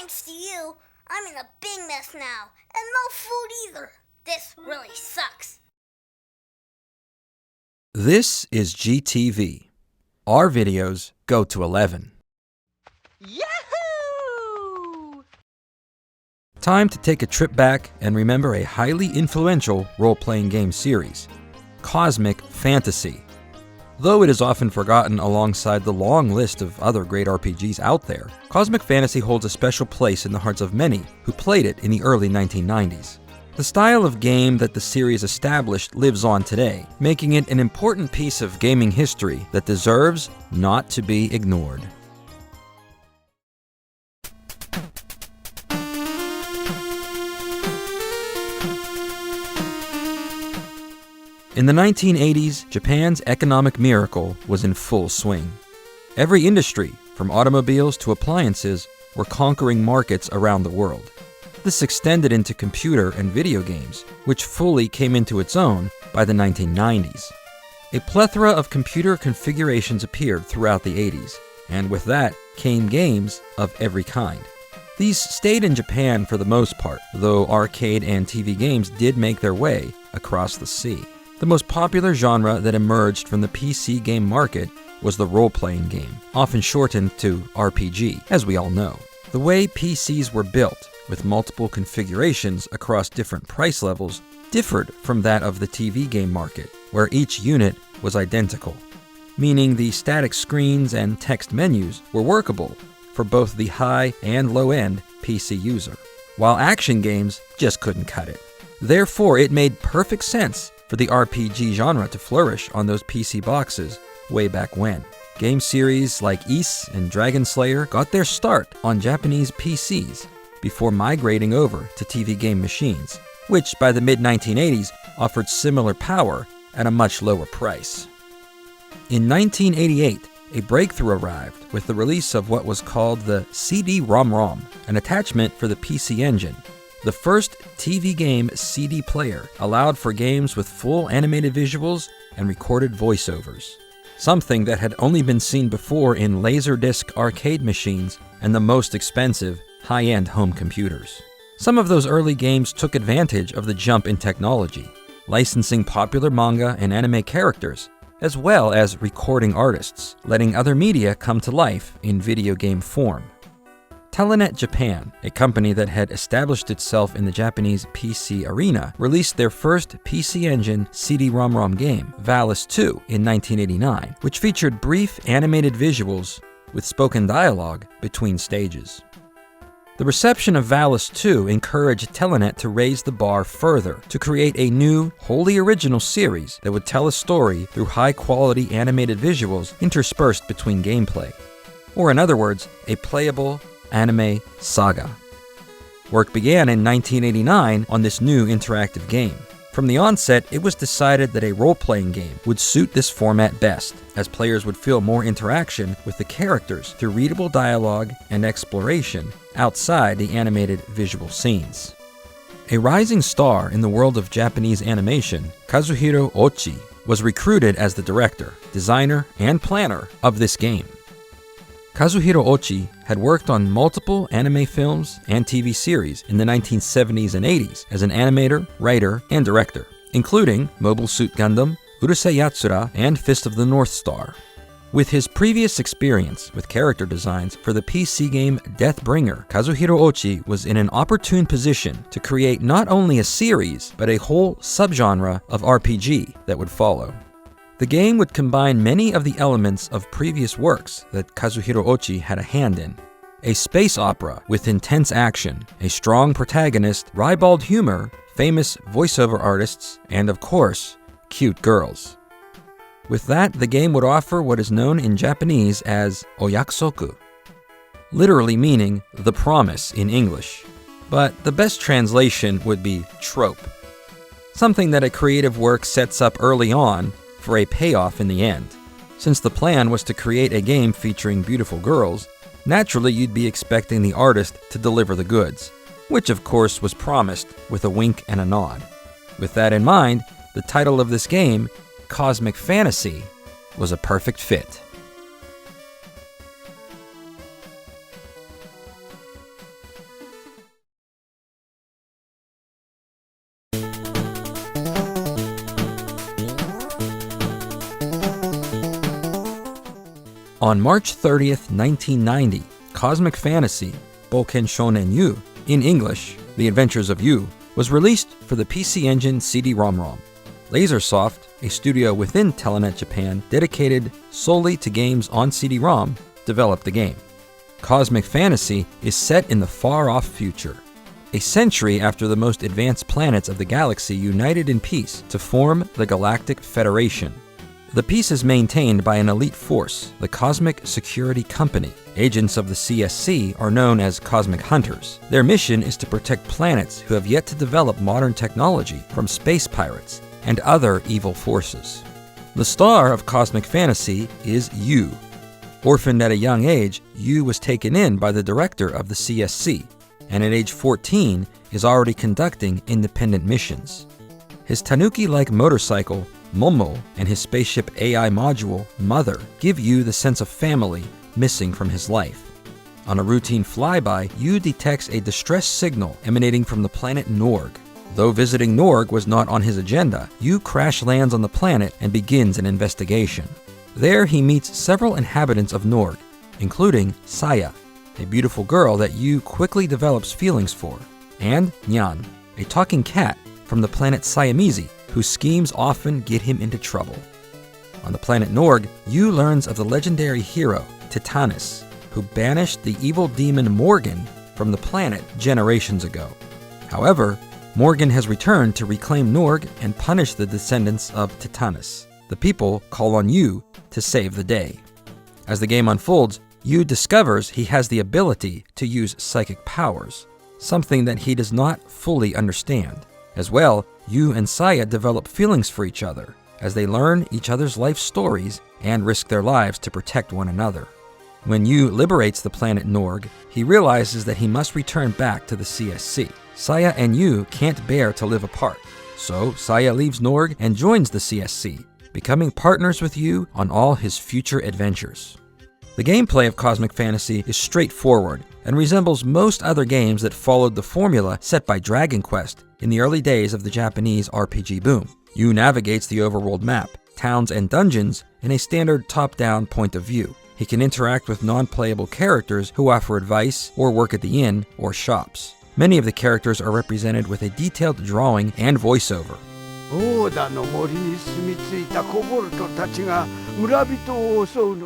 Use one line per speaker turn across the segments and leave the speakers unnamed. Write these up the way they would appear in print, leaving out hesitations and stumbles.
Thanks to you, I'm in a big mess now, and no food either. This really sucks.
This is GTV. Our videos go to 11.
Yahoo!
Time to take a trip back and remember a highly influential role-playing game series, Cosmic Fantasy. Though it is often forgotten alongside the long list of other great RPGs out there, Cosmic Fantasy holds a special place in the hearts of many who played it in the early 1990s. The style of game that the series established lives on today, making it an important piece of gaming history that deserves not to be ignored. In the 1980s, Japan's economic miracle was in full swing. Every industry, from automobiles to appliances, were conquering markets around the world. This extended into computer and video games, which fully came into its own by the 1990s. A plethora of computer configurations appeared throughout the 80s, and with that came games of every kind. These stayed in Japan for the most part, though arcade and TV games did make their way across the sea. The most popular genre that emerged from the PC game market was the role-playing game, often shortened to RPG, as we all know. The way PCs were built, with multiple configurations across different price levels, differed from that of the TV game market, where each unit was identical, meaning the static screens and text menus were workable for both the high and low-end PC user, while action games just couldn't cut it. Therefore, it made perfect sense for the RPG genre to flourish on those PC boxes way back when. Game series like Ys and Dragon Slayer got their start on Japanese PCs before migrating over to TV game machines, which by the mid-1980s offered similar power at a much lower price. In 1988, a breakthrough arrived with the release of what was called the CD-ROM, an attachment for the PC Engine. The first TV game CD player allowed for games with full animated visuals and recorded voiceovers, something that had only been seen before in Laserdisc arcade machines and the most expensive high-end home computers. Some of those early games took advantage of the jump in technology, licensing popular manga and anime characters, as well as recording artists, letting other media come to life in video game form. Telenet Japan, a company that had established itself in the Japanese PC arena, released their first PC Engine CD-ROM game, Valis 2, in 1989, which featured brief animated visuals with spoken dialogue between stages. The reception of Valis 2 encouraged Telenet to raise the bar further, to create a new, wholly original series that would tell a story through high-quality animated visuals interspersed between gameplay. Or in other words, a playable anime saga. Work began in 1989 on this new interactive game. From the onset, it was decided that a role-playing game would suit this format best, as players would feel more interaction with the characters through readable dialogue and exploration outside the animated visual scenes. A rising star in the world of Japanese animation, Kazuhiro Ochi was recruited as the director, designer, and planner of this game. Kazuhiro Ochi had worked on multiple anime films and TV series in the 1970s and 80s as an animator, writer, and director, including Mobile Suit Gundam, Urusei Yatsura, and Fist of the North Star. With his previous experience with character designs for the PC game Deathbringer, Kazuhiro Ochi was in an opportune position to create not only a series, but a whole subgenre of RPG that would follow. The game would combine many of the elements of previous works that Kazuhiro Ochi had a hand in. A space opera with intense action, a strong protagonist, ribald humor, famous voiceover artists, and of course, cute girls. With that, the game would offer what is known in Japanese as oyakusoku, literally meaning the promise in English. But the best translation would be trope, something that a creative work sets up early on for a payoff in the end. Since the plan was to create a game featuring beautiful girls, naturally you'd be expecting the artist to deliver the goods, which of course was promised with a wink and a nod. With that in mind, the title of this game, Cosmic Fantasy, was a perfect fit. On March 30th, 1990, Cosmic Fantasy Boken Shonen Yu, in English, The Adventures of Yu, was released for the PC Engine CD-ROM. Lasersoft, a studio within Telenet Japan dedicated solely to games on CD-ROM, developed the game. Cosmic Fantasy is set in the far-off future, a century after the most advanced planets of the galaxy united in peace to form the Galactic Federation. The peace is maintained by an elite force, the Cosmic Security Company. Agents of the CSC are known as Cosmic Hunters. Their mission is to protect planets who have yet to develop modern technology from space pirates and other evil forces. The star of Cosmic Fantasy is Yu. Orphaned at a young age, Yu was taken in by the director of the CSC, and at age 14 is already conducting independent missions. His tanuki-like motorcycle, Momo, and his spaceship AI module, Mother, give Yu the sense of family missing from his life. On a routine flyby, Yu detects a distress signal emanating from the planet Norg. Though visiting Norg was not on his agenda, Yu crash lands on the planet and begins an investigation. There he meets several inhabitants of Norg, including Saya, a beautiful girl that Yu quickly develops feelings for, and Nyan, a talking cat from the planet Siamese, whose schemes often get him into trouble. On the planet Norg, Yu learns of the legendary hero, Titanus, who banished the evil demon Morgan from the planet generations ago. However, Morgan has returned to reclaim Norg and punish the descendants of Titanus. The people call on Yu to save the day. As the game unfolds, Yu discovers he has the ability to use psychic powers, something that he does not fully understand. As well, Yu and Saya develop feelings for each other as they learn each other's life stories and risk their lives to protect one another. When Yu liberates the planet Norg, he realizes that he must return back to the CSC. Saya and Yu can't bear to live apart, so Saya leaves Norg and joins the CSC, becoming partners with Yu on all his future adventures. The gameplay of Cosmic Fantasy is straightforward and resembles most other games that followed the formula set by Dragon Quest in the early days of the Japanese RPG boom. Yu navigates the overworld map, towns, and dungeons in a standard top-down point of view. He can interact with non-playable characters who offer advice or work at the inn or shops. Many of the characters are represented with a detailed drawing and voiceover.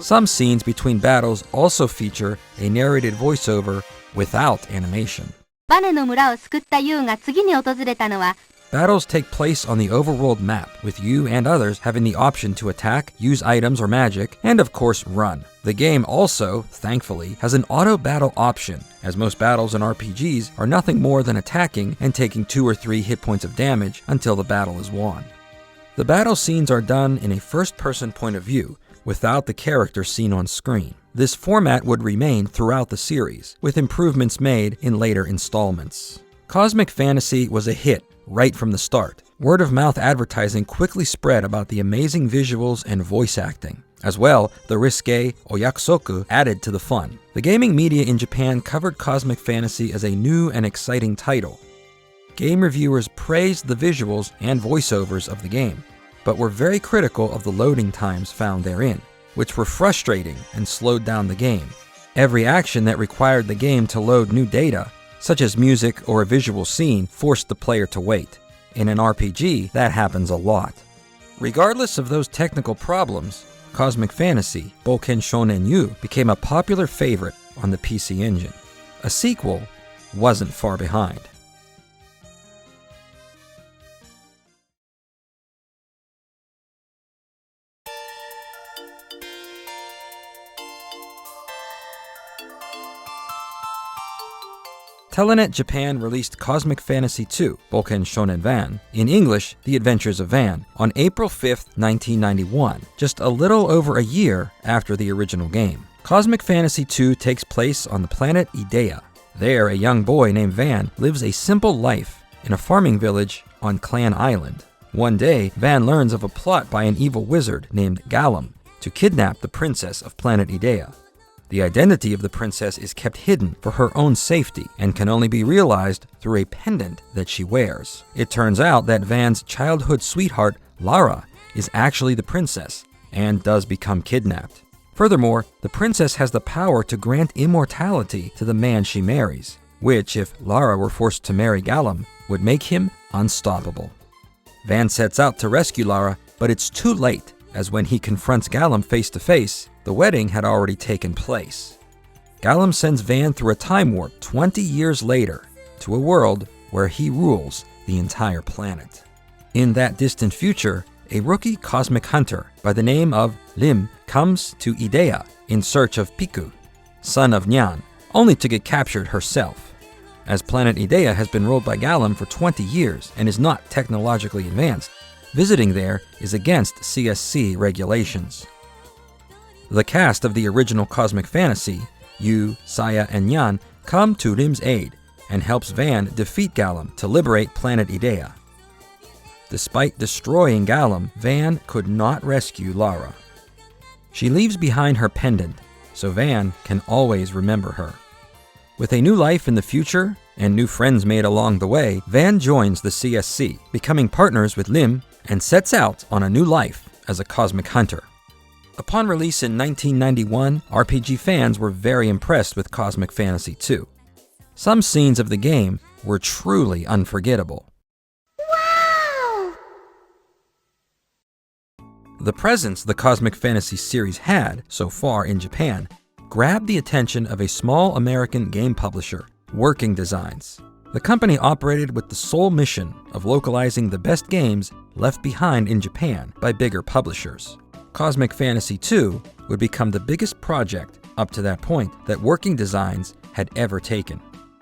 Some scenes between battles also feature a narrated voiceover without animation.
バネの村を救ったユウが次に訪れたのは
Battles take place on the overworld map, with you and others having the option to attack, use items or magic, and of course run. The game also, thankfully, has an auto battle option, as most battles in RPGs are nothing more than attacking and taking 2 or 3 hit points of damage until the battle is won. The battle scenes are done in a first-person point of view, without the character seen on screen. This format would remain throughout the series, with improvements made in later installments. Cosmic Fantasy was a hit right from the start. Word-of-mouth advertising quickly spread about the amazing visuals and voice acting. As well, the risque Oyakusoku added to the fun. The gaming media in Japan covered Cosmic Fantasy as a new and exciting title. Game reviewers praised the visuals and voiceovers of the game, but were very critical of the loading times found therein, which were frustrating and slowed down the game. Every action that required the game to load new data, such as music or a visual scene, forced the player to wait. In an RPG, that happens a lot. Regardless of those technical problems, Cosmic Fantasy Boken Shonen Yu became a popular favorite on the PC Engine. A sequel wasn't far behind. Telenet Japan released Cosmic Fantasy II, Boken Shonen Van, in English, The Adventures of Van, on April 5, 1991, just a little over a year after the original game. Cosmic Fantasy II takes place on the planet Idea. There, a young boy named Van lives a simple life in a farming village on Clan Island. One day, Van learns of a plot by an evil wizard named Galum to kidnap the princess of planet Idea. The identity of the princess is kept hidden for her own safety and can only be realized through a pendant that she wears. It turns out that Van's childhood sweetheart, Lara, is actually the princess and does become kidnapped. Furthermore, the princess has the power to grant immortality to the man she marries, which, if Lara were forced to marry Gallum, would make him unstoppable. Van sets out to rescue Lara, but it's too late, as when he confronts Gallum face to face, the wedding had already taken place. Gallum sends Van through a time warp 20 years later to a world where he rules the entire planet. In that distant future, a rookie cosmic hunter by the name of Lim comes to Idea in search of Piku, son of Nyan, only to get captured herself. As planet Idea has been ruled by Gallum for 20 years and is not technologically advanced, visiting there is against CSC regulations. The cast of the original Cosmic Fantasy, Yu, Saya, and Nyan, come to Lim's aid and helps Van defeat Gallum to liberate planet Idea. Despite destroying Gallum, Van could not rescue Lara. She leaves behind her pendant, so Van can always remember her. With a new life in the future and new friends made along the way, Van joins the CSC, becoming partners with Lim, and sets out on a new life as a cosmic hunter. Upon release in 1991, RPG fans were very impressed with Cosmic Fantasy II. Some scenes of the game were truly unforgettable. The presence the Cosmic Fantasy series had, so far in Japan, grabbed the attention of a small American game publisher, Working Designs. The company operated with the sole mission of localizing the best games left behind in Japan by bigger publishers. Cosmic Fantasy II would become the biggest project up to that point that Working Designs had ever taken.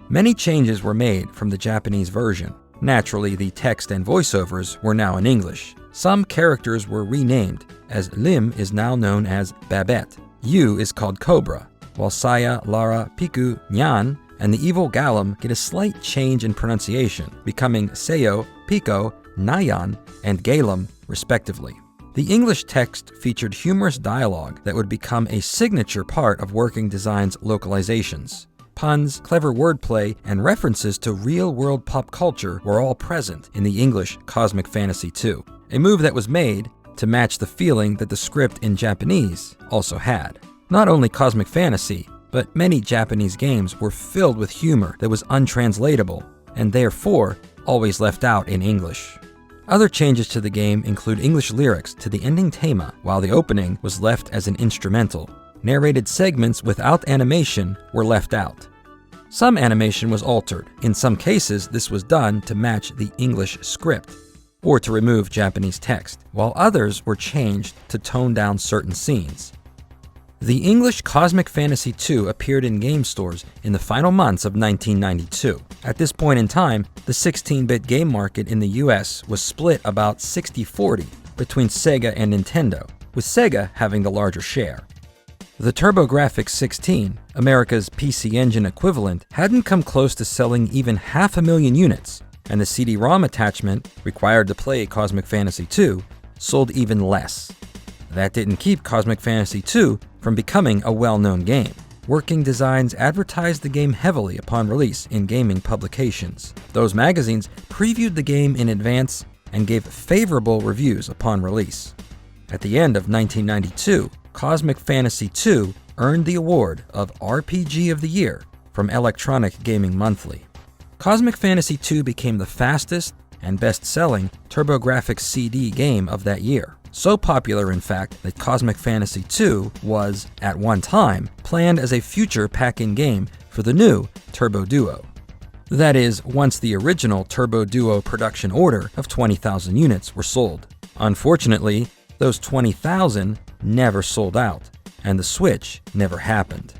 Many changes were made from the Japanese version. Naturally, the text and voiceovers were now in English. Some characters were renamed, as Lim is now known as Babette, Yu is called Cobra, while Saya, Lara, Piku, Nyan, and the evil Gallum get a slight change in pronunciation, becoming Seyo, Pico, Nayan, and Galum, respectively. The English text featured humorous dialogue that would become a signature part of Working Designs' localizations. Puns, clever wordplay, and references to real-world pop culture were all present in the English Cosmic Fantasy II, a move that was made to match the feeling that the script in Japanese also had. Not only Cosmic Fantasy, but many Japanese games were filled with humor that was untranslatable, and therefore always left out in English. Other changes to the game include English lyrics to the ending tema, while the opening was left as an instrumental. Narrated segments without animation were left out. Some animation was altered. In some cases, this was done to match the English script, or to remove Japanese text, while others were changed to tone down certain scenes. The English Cosmic Fantasy II appeared in game stores in the final months of 1992. At this point in time, the 16-bit game market in the US was split about 60-40 between Sega and Nintendo, with Sega having the larger share. The TurboGrafx 16, America's PC Engine equivalent, hadn't come close to selling even 500,000 units, and the CD-ROM attachment required to play Cosmic Fantasy II sold even less. That didn't keep Cosmic Fantasy II from becoming a well-known game. Working Designs advertised the game heavily upon release in gaming publications. Those magazines previewed the game in advance and gave favorable reviews upon release. At the end of 1992, Cosmic Fantasy II earned the award of RPG of the Year from Electronic Gaming Monthly. Cosmic Fantasy II became the fastest and best-selling TurboGrafx CD game of that year. So popular, in fact, that Cosmic Fantasy II was, at one time, planned as a future pack-in game for the new Turbo Duo. That is, once the original Turbo Duo production order of 20,000 units were sold. Unfortunately, those 20,000 never sold out, and the switch never happened.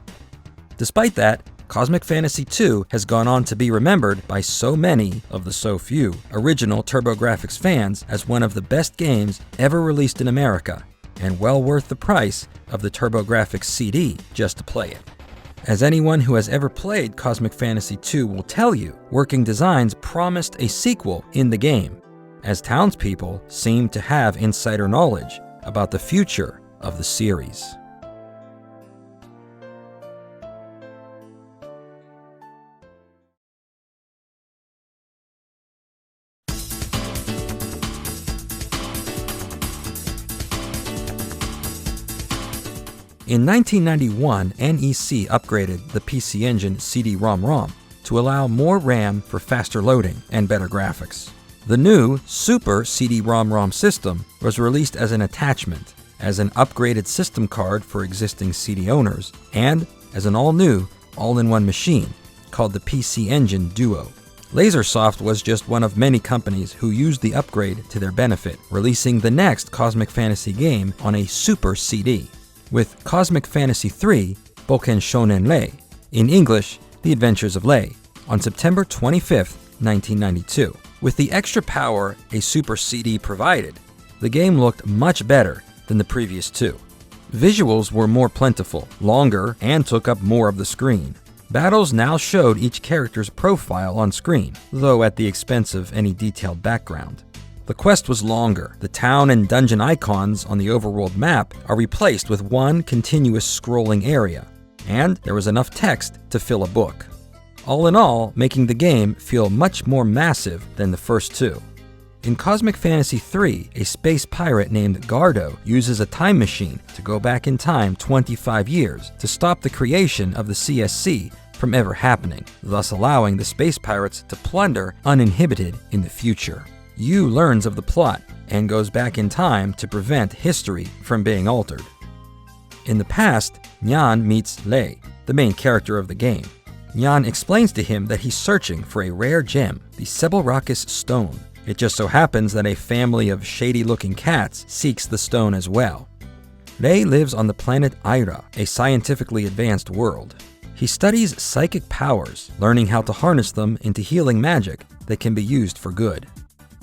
Despite that, Cosmic Fantasy II has gone on to be remembered by so many of the so few original TurboGrafx fans as one of the best games ever released in America, and well worth the price of the TurboGrafx CD just to play it. As anyone who has ever played Cosmic Fantasy II will tell you, Working Designs promised a sequel in the game, as townspeople seemed to have insider knowledge about the future of the series. In 1991, NEC upgraded the PC Engine CD-ROM to allow more RAM for faster loading and better graphics. The new Super CD-ROM system was released as an attachment, as an upgraded system card for existing CD owners, and as an all-new, all-in-one machine called the PC Engine Duo. Lasersoft was just one of many companies who used the upgrade to their benefit, releasing the next Cosmic Fantasy game on a Super CD, with Cosmic Fantasy III, Boken Shonen Rei, in English, The Adventures of Lei, on September 25, 1992. With the extra power a Super CD provided, the game looked much better than the previous two. Visuals were more plentiful, longer, and took up more of the screen. Battles now showed each character's profile on screen, though at the expense of any detailed background. The quest was longer. The town and dungeon icons on the overworld map are replaced with one continuous scrolling area, and there was enough text to fill a book. All in all, making the game feel much more massive than the first two. In Cosmic Fantasy III, a space pirate named Gardo uses a time machine to go back in time 25 years to stop the creation of the CSC from ever happening, thus allowing the space pirates to plunder uninhibited in the future. Yu learns of the plot and goes back in time to prevent history from being altered. In the past, Nyan meets Lei, the main character of the game. Nyan explains to him that he's searching for a rare gem, the Sebelrakis Stone. It just so happens that a family of shady-looking cats seeks the stone as well. Lei lives on the planet Aira, a scientifically advanced world. He studies psychic powers, learning how to harness them into healing magic that can be used for good.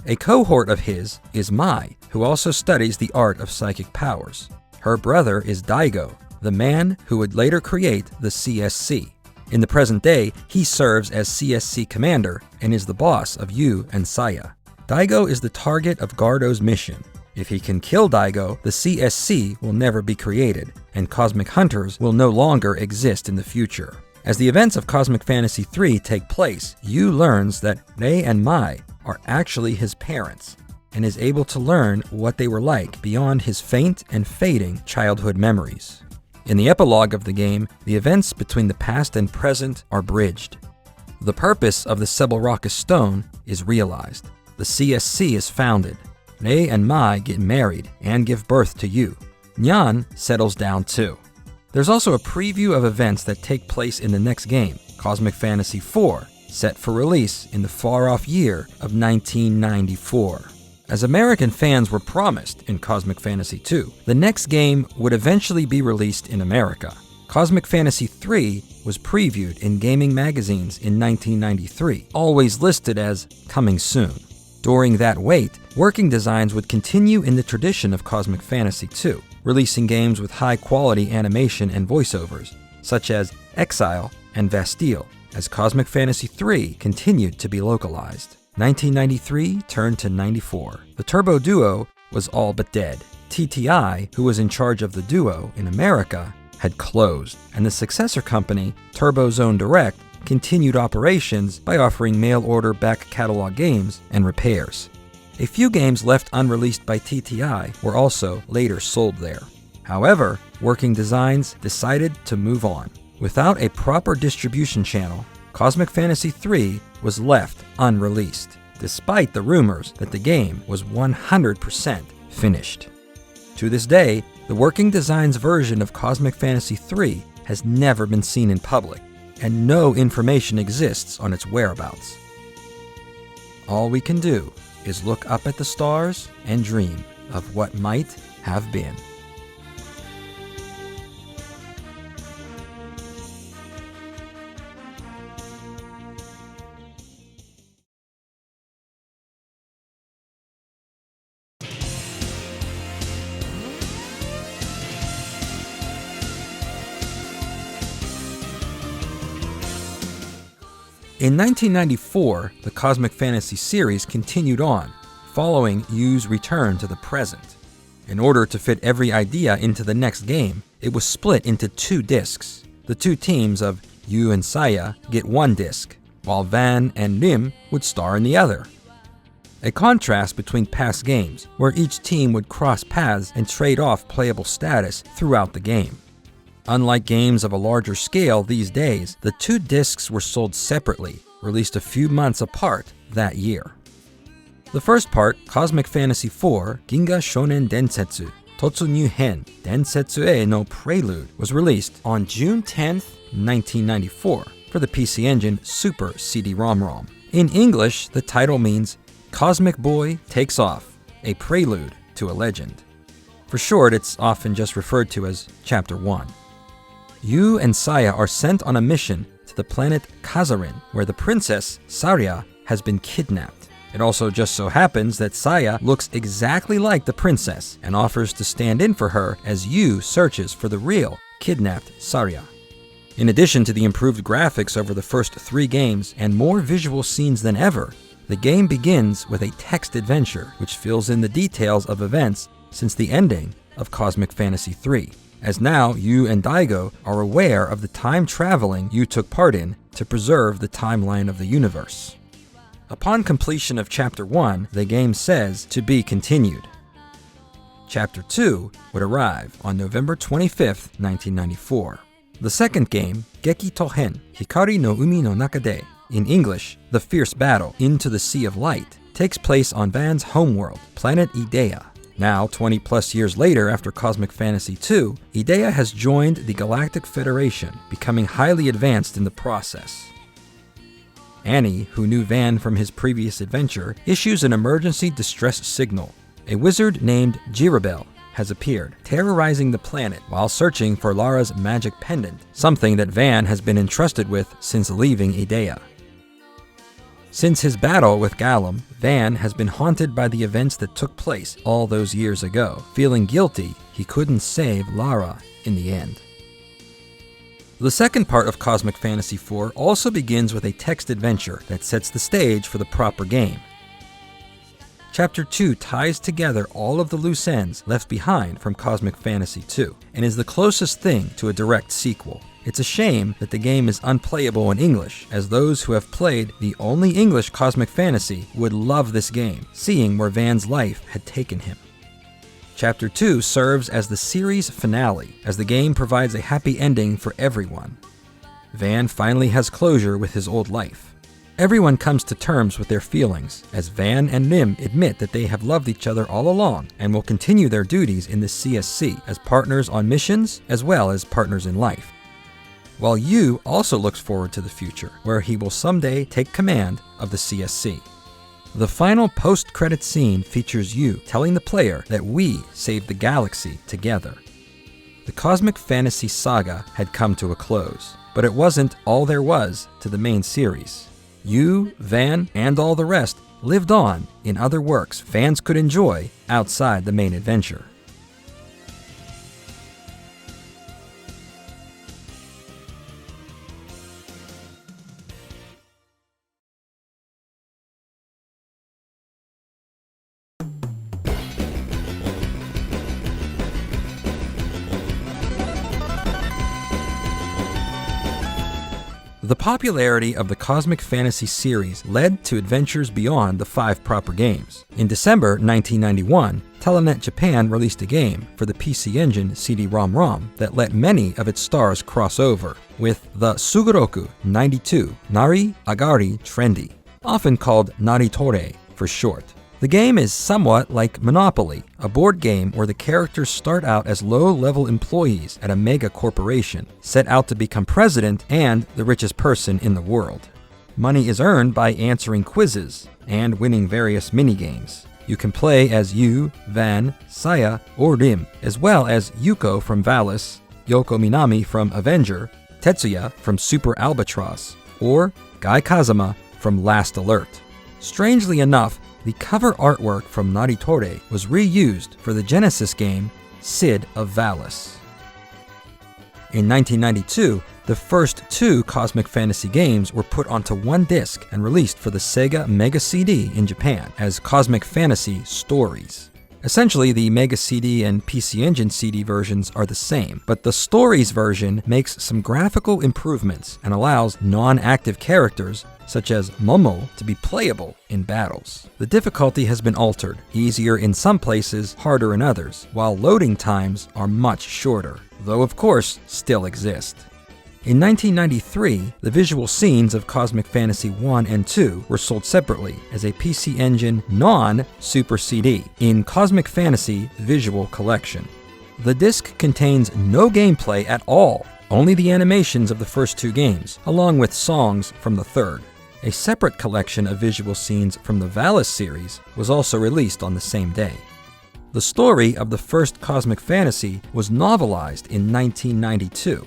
A cohort of his is Mai, who also studies the art of psychic powers. Her brother is Daigo, the man who would later create the CSC. In the present day, he serves as CSC commander and is the boss of Yu and Saya. Daigo is the target of Gardo's mission. If he can kill Daigo, the CSC will never be created, and Cosmic Hunters will no longer exist in the future. As the events of Cosmic Fantasy III take place, Yu learns that Lei and Mai are actually his parents, and is able to learn what they were like beyond his faint and fading childhood memories. In the epilogue of the game, the events between the past and present are bridged. The purpose of the Sebelrakis Stone is realized. The CSC is founded. Lei and Mai get married and give birth to Yu. Nyan settles down too. There's also a preview of events that take place in the next game, Cosmic Fantasy IV, set for release in the far-off year of 1994. As American fans were promised in Cosmic Fantasy II, the next game would eventually be released in America. Cosmic Fantasy III was previewed in gaming magazines in 1993, always listed as coming soon. During that wait, Working Designs would continue in the tradition of Cosmic Fantasy II, releasing games with high-quality animation and voiceovers, such as Exile and Vastille, as Cosmic Fantasy III continued to be localized. 1993 turned to 94. The Turbo Duo was all but dead. TTI, who was in charge of the Duo in America, had closed, and the successor company, Turbo Zone Direct, continued operations by offering mail-order back catalog games and repairs. A few games left unreleased by TTI were also later sold there. However, Working Designs decided to move on. Without a proper distribution channel, Cosmic Fantasy III was left unreleased, despite the rumors that the game was 100% finished. To this day, the Working Designs version of Cosmic Fantasy III has never been seen in public, and no information exists on its whereabouts. All we can do is look up at the stars and dream of what might have been. In 1994, the Cosmic Fantasy series continued on, following Yu's return to the present. In order to fit every idea into the next game, it was split into 2 discs. The 2 teams of Yu and Saya get 1 disc, while Van and Rim would star in the other. A contrast between past games, where each team would cross paths and trade off playable status throughout the game. Unlike games of a larger scale these days, the 2 discs were sold separately, released a few months apart that year. The first part, Cosmic Fantasy IV, Ginga Shonen Densetsu, Totsunyu Hen, Densetsu e no Prelude, was released on June 10, 1994, for the PC Engine Super CD-ROM. In English, the title means Cosmic Boy Takes Off, a Prelude to a Legend. For short, it's often just referred to as Chapter 1. Yu and Saya are sent on a mission to the planet Kazarin, where the princess, Saria, has been kidnapped. It also just so happens that Saya looks exactly like the princess and offers to stand in for her as Yu searches for the real, kidnapped Saria. In addition to the improved graphics over the first 3 games and more visual scenes than ever, the game begins with a text adventure which fills in the details of events since the ending of Cosmic Fantasy III, as now Yu and Daigo are aware of the time traveling Yu took part in to preserve the timeline of the universe. Upon completion of Chapter 1, the game says to be continued. Chapter 2 would arrive on November 25, 1994. The second game, Geki Tohen, Hikari no Umi no Naka de, in English, The Fierce Battle Into the Sea of Light, takes place on Van's homeworld, planet Idea. Now, 20 plus years later after Cosmic Fantasy II, Idea has joined the Galactic Federation, becoming highly advanced in the process. Annie, who knew Van from his previous adventure, issues an emergency distress signal. A wizard named Jirabel has appeared, terrorizing the planet while searching for Lara's magic pendant, something that Van has been entrusted with since leaving Idea. Since his battle with Galum, Van has been haunted by the events that took place all those years ago, feeling guilty he couldn't save Lara in the end. The second part of Cosmic Fantasy IV also begins with a text adventure that sets the stage for the proper game. Chapter 2 ties together all of the loose ends left behind from Cosmic Fantasy II and is the closest thing to a direct sequel. It's a shame that the game is unplayable in English, as those who have played the only English Cosmic Fantasy would love this game, seeing where Van's life had taken him. Chapter 2 serves as the series finale, as the game provides a happy ending for everyone. Van finally has closure with his old life. Everyone comes to terms with their feelings, as Van and Nim admit that they have loved each other all along and will continue their duties in the CSC as partners on missions as well as partners in life. While Yu also looks forward to the future, where he will someday take command of the CSC. The final post-credit scene features Yu telling the player that we saved the galaxy together. The Cosmic Fantasy saga had come to a close, but it wasn't all there was to the main series. Yu, Van, and all the rest lived on in other works fans could enjoy outside the main adventure. The popularity of the Cosmic Fantasy series led to adventures beyond the 5 proper games. In December 1991, Telenet Japan released a game for the PC Engine CD-ROM that let many of its stars cross over, with the Sugoroku 92 Nari Agari Trendy, often called Naritore for short. The game is somewhat like Monopoly, a board game where the characters start out as low-level employees at a mega corporation, set out to become president and the richest person in the world. Money is earned by answering quizzes and winning various minigames. You can play as Yu, Van, Saya, or Rim, as well as Yuko from Valis, Yoko Minami from Avenger, Tetsuya from Super Albatross, or Guy Kazama from Last Alert. Strangely enough, the cover artwork from Naritore was reused for the Genesis game Sid of Valis. In 1992, the first 2 Cosmic Fantasy games were put onto one disc and released for the Sega Mega CD in Japan as Cosmic Fantasy Stories. Essentially, the Mega CD and PC Engine CD versions are the same, but the Stories version makes some graphical improvements and allows non-active characters, such as Momo, to be playable in battles. The difficulty has been altered, easier in some places, harder in others, while loading times are much shorter, though of course still exist. In 1993, the visual scenes of Cosmic Fantasy 1 and 2 were sold separately as a PC Engine non-Super CD in Cosmic Fantasy Visual Collection. The disc contains no gameplay at all, only the animations of the first two games, along with songs from the third. A separate collection of visual scenes from the Valis series was also released on the same day. The story of the first Cosmic Fantasy was novelized in 1992.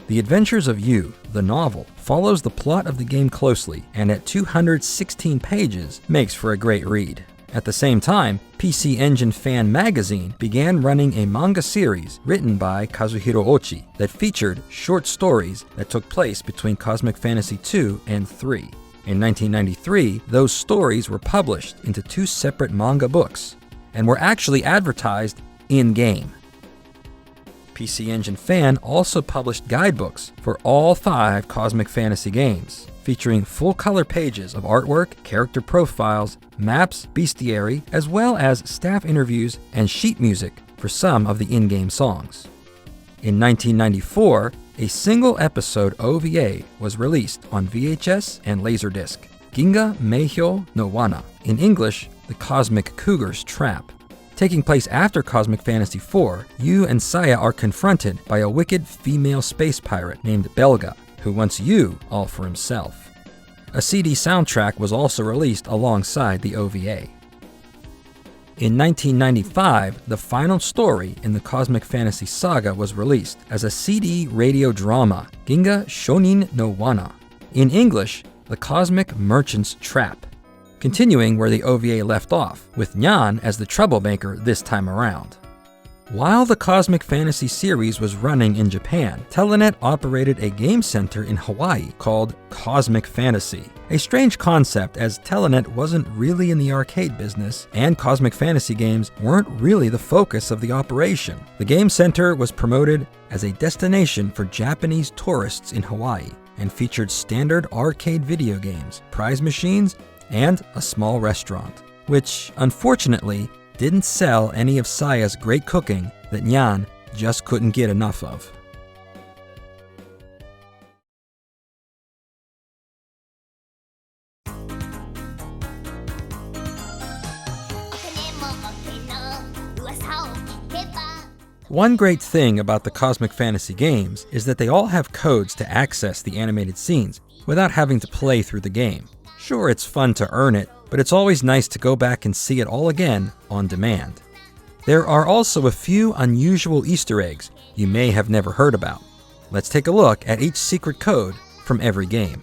The Adventures of You, the novel, follows the plot of the game closely and at 216 pages makes for a great read. At the same time, PC Engine Fan Magazine began running a manga series written by Kazuhiro Ochi that featured short stories that took place between Cosmic Fantasy 2 and 3. In 1993, those stories were published into two separate manga books and were actually advertised in-game. PC Engine Fan also published guidebooks for all 5 Cosmic Fantasy games, featuring full-color pages of artwork, character profiles, maps, bestiary, as well as staff interviews and sheet music for some of the in-game songs. In 1994, a single-episode OVA was released on VHS and Laserdisc, Ginga Meihyo no Wana, in English, The Cosmic Cougar's Trap. Taking place after Cosmic Fantasy IV, Yu and Saya are confronted by a wicked female space pirate named Belga, who wants Yu all for himself. A CD soundtrack was also released alongside the OVA. In 1995, the final story in the Cosmic Fantasy saga was released as a CD radio drama, Ginga Shonin no Wana. In English, The Cosmic Merchant's Trap, continuing where the OVA left off, with Nyan as the troublemaker this time around. While the Cosmic Fantasy series was running in Japan, Telenet operated a game center in Hawaii called Cosmic Fantasy. A strange concept, as Telenet wasn't really in the arcade business, and Cosmic Fantasy games weren't really the focus of the operation. The game center was promoted as a destination for Japanese tourists in Hawaii, and featured standard arcade video games, prize machines, and a small restaurant, which, unfortunately, didn't sell any of Saya's great cooking that Nyan just couldn't get enough of. One great thing about the Cosmic Fantasy games is that they all have codes to access the animated scenes without having to play through the game. Sure, it's fun to earn it, but it's always nice to go back and see it all again on demand. There are also a few unusual Easter eggs you may have never heard about. Let's take a look at each secret code from every game.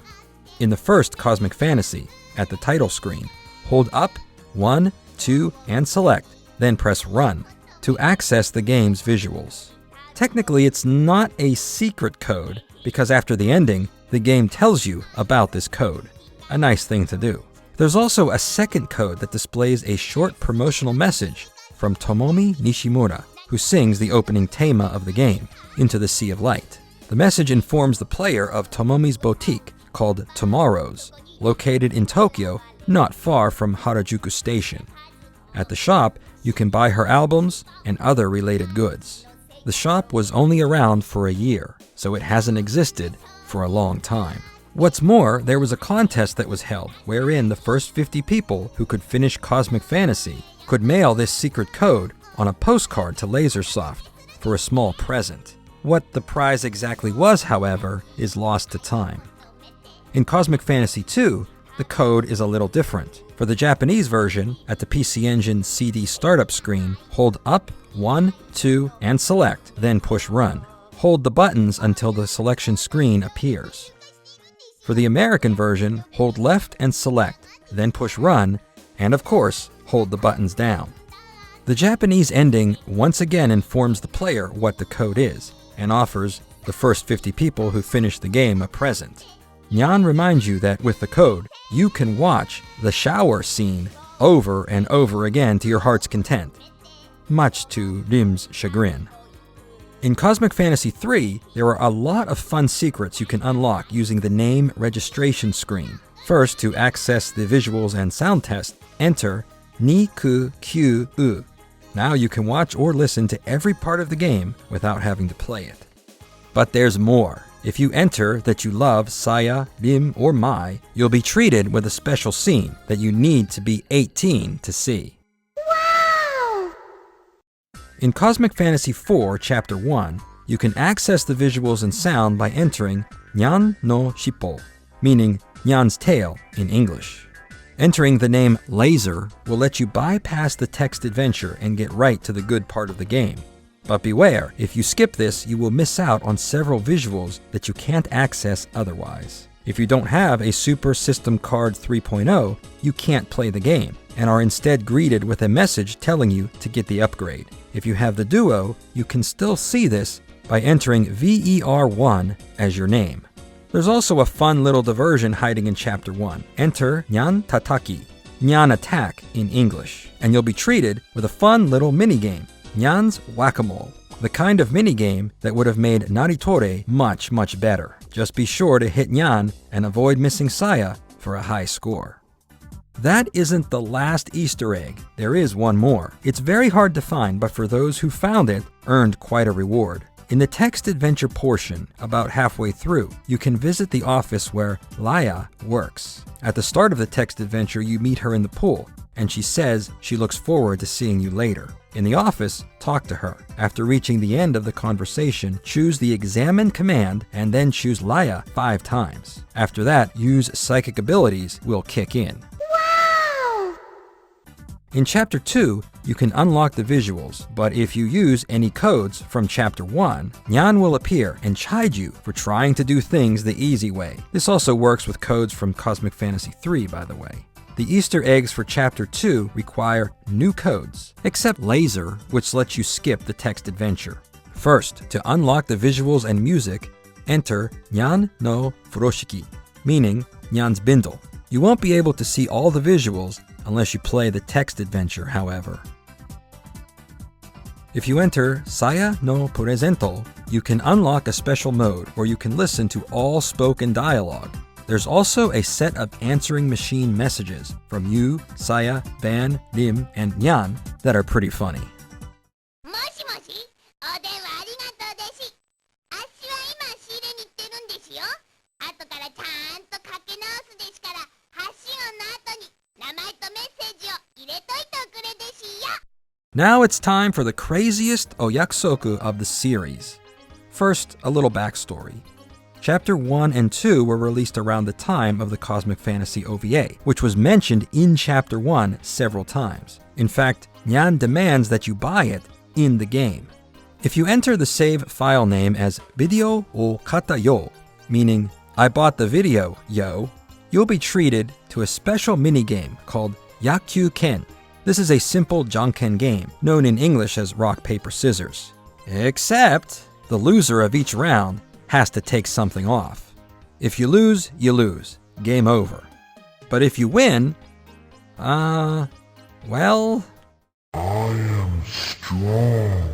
In the first Cosmic Fantasy, at the title screen, hold up, 1, 2, and select, then press Run to access the game's visuals. Technically, it's not a secret code because after the ending, the game tells you about this code. A nice thing to do. There's also a second code that displays a short promotional message from Tomomi Nishimura, who sings the opening tema of the game, Into the Sea of Light. The message informs the player of Tomomi's boutique, called Tomorrow's, located in Tokyo, not far from Harajuku Station. At the shop, you can buy her albums and other related goods. The shop was only around for a year, so it hasn't existed for a long time. What's more, there was a contest that was held, wherein the first 50 people who could finish Cosmic Fantasy could mail this secret code on a postcard to Lasersoft for a small present. What the prize exactly was, however, is lost to time. In Cosmic Fantasy 2, the code is a little different. For the Japanese version, at the PC Engine CD startup screen, hold up, 1, 2, and select, then push Run. Hold the buttons until the selection screen appears. For the American version, hold left and select, then push Run, and of course, hold the buttons down. The Japanese ending once again informs the player what the code is, and offers the first 50 people who finish the game a present. Nyan reminds you that with the code, you can watch the shower scene over and over again to your heart's content, much to Rim's chagrin. In Cosmic Fantasy III, there are a lot of fun secrets you can unlock using the name registration screen. First, to access the visuals and sound test, enter Ni-ku-kyu-u. Now you can watch or listen to every part of the game without having to play it. But there's more. If you enter that you love Saya, Rim, or Mai, you'll be treated with a special scene that you need to be 18 to see.
Wow!
In Cosmic Fantasy IV Chapter 1, you can access the visuals and sound by entering Nyan no Shippo, meaning Nyan's tail in English. Entering the name Laser will let you bypass the text adventure and get right to the good part of the game. But beware, if you skip this, you will miss out on several visuals that you can't access otherwise. If you don't have a Super System Card 3.0, you can't play the game, and are instead greeted with a message telling you to get the upgrade. If you have the Duo, you can still see this by entering VER1 as your name. There's also a fun little diversion hiding in Chapter 1. Enter Nyan Tataki, Nyan Attack in English, and you'll be treated with a fun little minigame, Nyan's Whack-A-Mole, the kind of minigame that would have made Naritore much, much better. Just be sure to hit Nyan and avoid missing Saya for a high score. That isn't the last Easter egg. There is one more. It's very hard to find, but for those who found it, earned quite a reward. In the text adventure portion, about halfway through, you can visit the office where Laya works. At the start of the text adventure, you meet her in the pool, and she says she looks forward to seeing you later. In the office, talk to her. After reaching the end of the conversation, choose the Examine command and then choose Laya 5 times. After that, use psychic abilities will kick in.
Wow!
In Chapter 2, you can unlock the visuals, but if you use any codes from Chapter 1, Nyan will appear and chide you for trying to do things the easy way. This also works with codes from Cosmic Fantasy III, by the way. The Easter eggs for Chapter 2 require new codes, except Laser, which lets you skip the text adventure. First, to unlock the visuals and music, enter Nyan no Furoshiki, meaning Nyan's Bindle. You won't be able to see all the visuals unless you play the text adventure, however. If you enter Saya no Presento, you can unlock a special mode where you can listen to all spoken dialogue. There's also a set of answering machine messages from you, Saya, Ban, Rim, and Nyan that are pretty funny.
もしもし、お電話ありがとうです。あっしは今仕入れに行ってるんですよ。後からちゃんとかけ直すですから、発信音の後に名前とメッセージを入れといておくれですよ。
Now it's time for the craziest Oyakusoku of the series. First, a little backstory. Chapter 1 and 2 were released around the time of the Cosmic Fantasy OVA, which was mentioned in Chapter 1 several times. In fact, Nyan demands that you buy it in the game. If you enter the save file name as Video o Kata yo, meaning I bought the video, yo, you'll be treated to a special minigame called Yakyu Ken. This is a simple Janken game, known in English as rock, paper, scissors. Except the loser of each round has to take something off. If you lose, you lose. Game over. But if you win, well...
I am strong.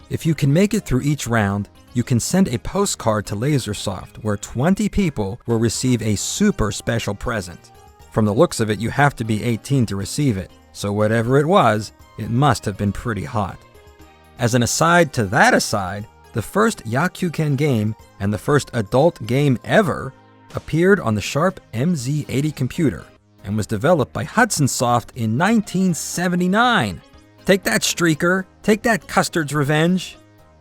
If you can make it through each round, you can send a postcard to Lasersoft where 20 people will receive a super special present. From the looks of it, you have to be 18 to receive it, so whatever it was, it must have been pretty hot. As an aside to that aside, the first Yakyuken game and the first adult game ever appeared on the Sharp MZ80 computer and was developed by Hudson Soft in 1979. Take that, Streaker! Take that, Custard's Revenge!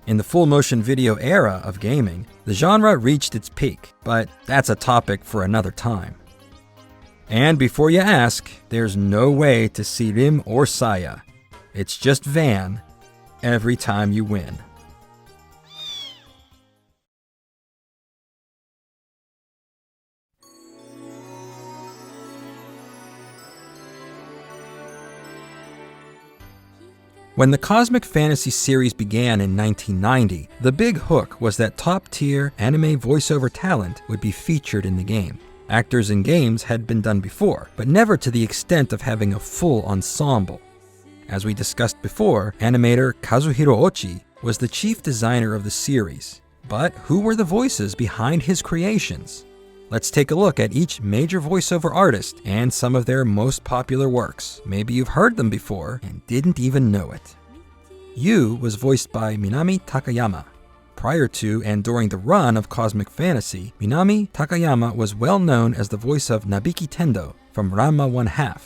In the full-motion video era of gaming, the genre reached its peak, but that's a topic for another time. And before you ask, there's no way to see Rim or Saya. It's just Van every time you win. When the Cosmic Fantasy series began in 1990, the big hook was that top-tier anime voiceover talent would be featured in the game. Actors in games had been done before, but never to the extent of having a full ensemble. As we discussed before, animator Kazuhiro Ochi was the chief designer of the series, But who were the voices behind his creations? Let's take a look at each major voiceover artist and some of their most popular works. Maybe you've heard them before and didn't even know it. Yu was voiced by Minami Takayama. Prior to and during the run of Cosmic Fantasy, Minami Takayama was well known as the voice of Nabiki Tendo from Ranma 1/2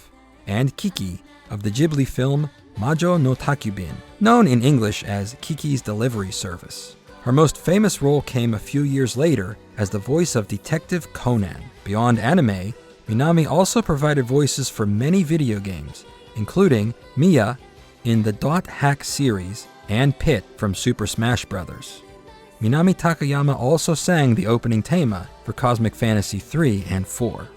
and Kiki of the Ghibli film Majo no Takubin, known in English as Kiki's Delivery Service. Her most famous role came a few years later as the voice of Detective Conan. Beyond anime, Minami also provided voices for many video games, including Mia in the Dot Hack series and Pit from Super Smash Bros. Minami Takayama also sang the opening theme for Cosmic Fantasy 3 and 4.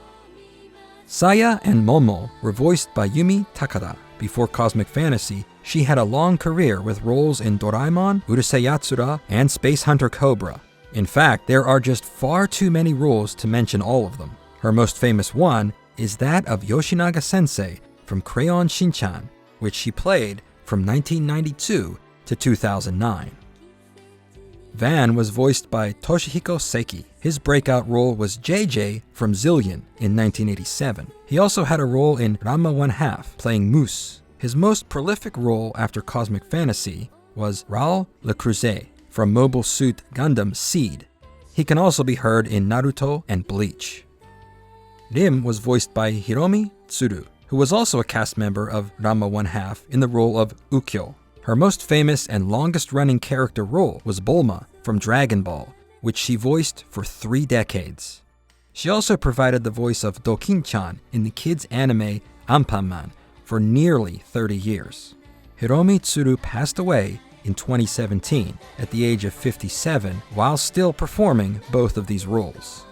Saya and Momo were voiced by Yumi Takada. Before Cosmic Fantasy, she had a long career with roles in Doraemon, Urusei Yatsura, and Space Hunter Cobra. In fact, there are just far too many roles to mention all of them. Her most famous one is that of Yoshinaga Sensei from Crayon Shin-chan, which she played from 1992 to 2009. Van was voiced by Toshihiko Seki. His breakout role was JJ from Zillion in 1987. He also had a role in Ranma 1/2, playing Moose. His most prolific role after Cosmic Fantasy was Raoul Le Creuset from Mobile Suit Gundam Seed. He can also be heard in Naruto and Bleach. Rim was voiced by Hiromi Tsuru, who was also a cast member of Ranma 1/2 in the role of Ukyo. Her most famous and longest-running character role was Bulma from Dragon Ball, which she voiced for 3 decades. She also provided the voice of Dokin-chan in the kids' anime Anpanman for nearly 30 years. Hiromi Tsuru passed away in 2017 at the age of 57 while still performing both of these roles.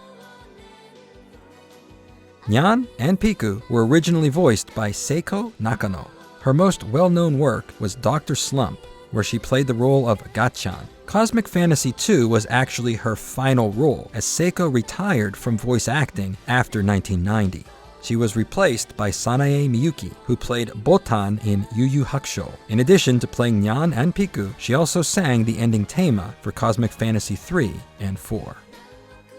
Nyan and Piku were originally voiced by Seiko Nakano. Her most well-known work was Dr. Slump, where she played the role of Gatchan. Cosmic Fantasy 2 was actually her final role, as Seiko retired from voice acting after 1990. She was replaced by Sanae Miyuki, who played Botan in Yu Yu Hakusho. In addition to playing Nyan and Piku, she also sang the ending theme for Cosmic Fantasy 3 and 4.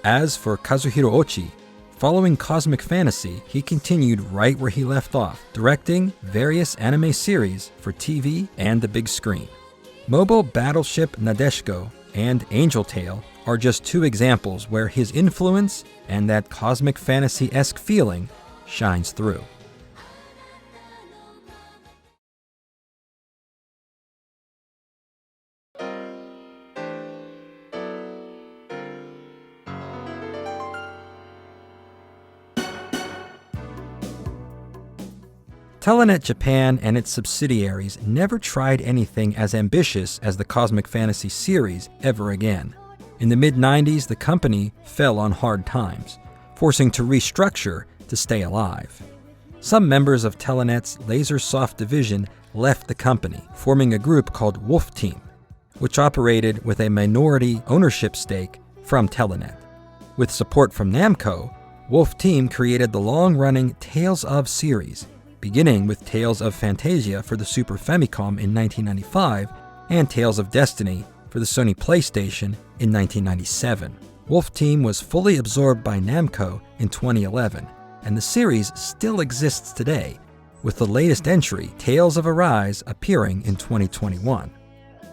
As for Kazuhiro Ochi, following Cosmic Fantasy, he continued right where he left off, directing various anime series for TV and the big screen. Mobile Battleship Nadeshiko and Angel Tale are just 2 examples where his influence and that Cosmic Fantasy-esque feeling shines through. Telenet Japan and its subsidiaries never tried anything as ambitious as the Cosmic Fantasy series ever again. In the mid-90s, the company fell on hard times, forcing to restructure to stay alive. Some members of Telenet's Lasersoft division left the company, forming a group called Wolf Team, which operated with a minority ownership stake from Telenet. With support from Namco, Wolf Team created the long-running Tales of series, beginning with Tales of Fantasia for the Super Famicom in 1995 and Tales of Destiny for the Sony PlayStation in 1997. Wolf Team was fully absorbed by Namco in 2011, and the series still exists today, with the latest entry, Tales of Arise, appearing in 2021.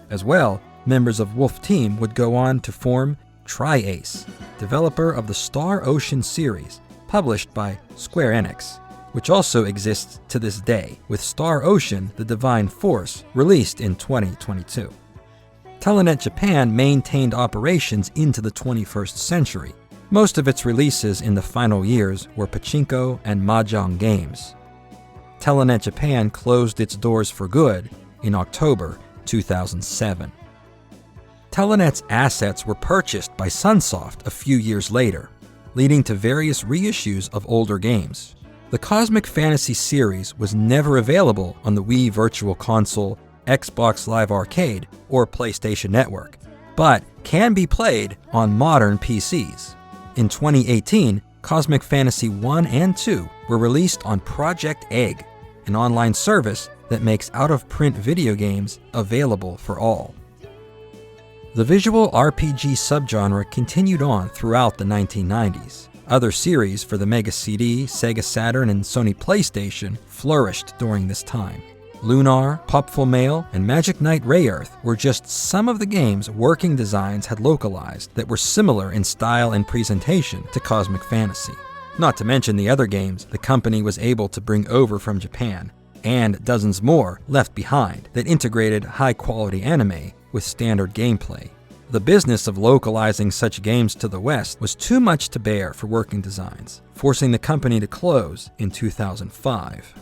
As well, members of Wolf Team would go on to form Tri-Ace, developer of the Star Ocean series, published by Square Enix, which also exists to this day, with Star Ocean: The Divine Force released in 2022. Telenet Japan maintained operations into the 21st century. Most of its releases in the final years were pachinko and mahjong games. Telenet Japan closed its doors for good in October 2007. Telenet's assets were purchased by Sunsoft a few years later, leading to various reissues of older games. The Cosmic Fantasy series was never available on the Wii Virtual Console, Xbox Live Arcade, or PlayStation Network, but can be played on modern PCs. In 2018, Cosmic Fantasy 1 and 2 were released on Project Egg, an online service that makes out-of-print video games available for all. The visual RPG subgenre continued on throughout the 1990s. Other series for the Mega CD, Sega Saturn, and Sony PlayStation flourished during this time. Lunar, Popful Mail, and Magic Knight Rayearth were just some of the games Working Designs had localized that were similar in style and presentation to Cosmic Fantasy. Not to mention the other games the company was able to bring over from Japan, and dozens more left behind that integrated high-quality anime with standard gameplay. The business of localizing such games to the West was too much to bear for Working Designs, forcing the company to close in 2005.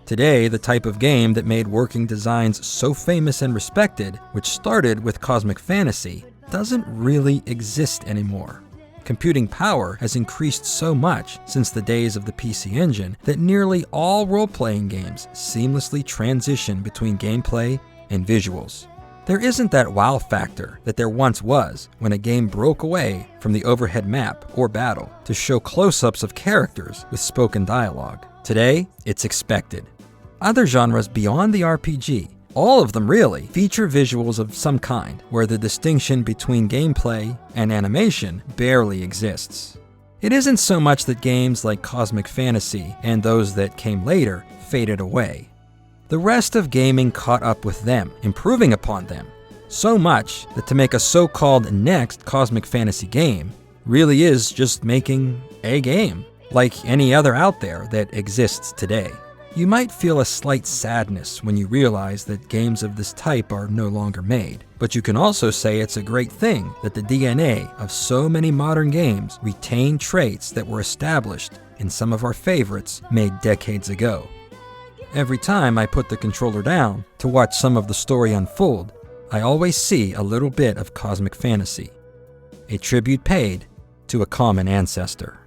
Today, the type of game that made Working Designs so famous and respected, which started with Cosmic Fantasy, doesn't really exist anymore. Computing power has increased so much since the days of the PC Engine that nearly all role-playing games seamlessly transition between gameplay and visuals. There isn't that wow factor that there once was when a game broke away from the overhead map or battle to show close-ups of characters with spoken dialogue. Today, it's expected. Other genres beyond the RPG, all of them really, feature visuals of some kind, where the distinction between gameplay and animation barely exists. It isn't so much that games like Cosmic Fantasy and those that came later faded away. The rest of gaming caught up with them, improving upon them, so much that to make a so-called next Cosmic Fantasy game really is just making a game, like any other out there that exists today. You might feel a slight sadness when you realize that games of this type are no longer made, but you can also say it's a great thing that the DNA of so many modern games retain traits that were established in some of our favorites made decades ago. Every time I put the controller down to watch some of the story unfold, I always see a little bit of Cosmic Fantasy, a tribute paid to a common ancestor.